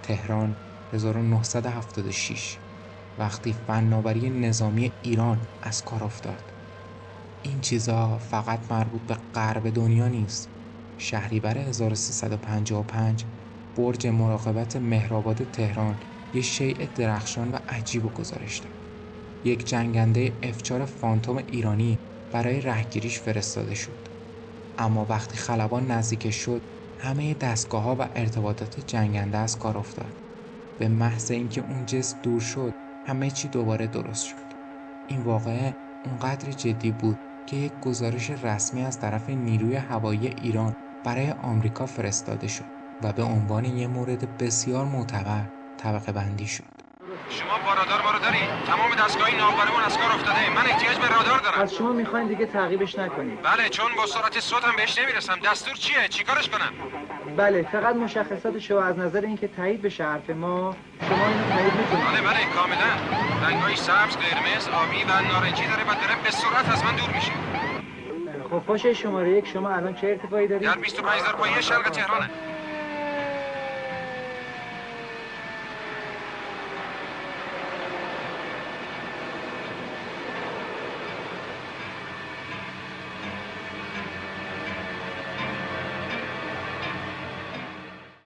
تهران 1976 وقتی فناوری نظامی ایران از کار افتاد. این چیزها فقط مربوط به غرب دنیا نیست. شهریور 1355 برج مراقبت مهرآباد تهران یه شیء درخشان و عجیب و گزارش داد. یک جنگنده F4 فانتوم ایرانی برای رهگیریش فرستاده شد. اما وقتی خلبان نزدیکش شد، همه دستگاه‌ها و ارتباطات جنگنده از کار افتاد. به محض اینکه اون جسم دور شد، همه چی دوباره درست شد. این واقعه اونقدر جدی بود که یک گزارش رسمی از طرف نیروی هوایی ایران برای آمریکا فرستاده شد و به عنوان یک مورد بسیار معتبر طبقه بندی شد. شما با رادار ما رو داری؟ تمام دستگاه ناوبرمون از کار افتاده. من احتیاج به رادار دارم. از شما میخواین دیگه تعقیبش نکنید. بله، چون با سرعت صوتم بهش نمیرسم. دستور چیه؟ چیکارش کنم؟ بله، فقط مشخصات شما از نظر اینکه تایید بشه حرف ما، شما اینو تایید میکنید. بله کاملا. رنگای سبز، قرمز، آبی و نارنجی داره و داره به سرعت از من دور میشه. خب پاشه شماره 1 شما الان چه ارتفاعی دارید؟ در 25,000 پایه شرق تهرانه.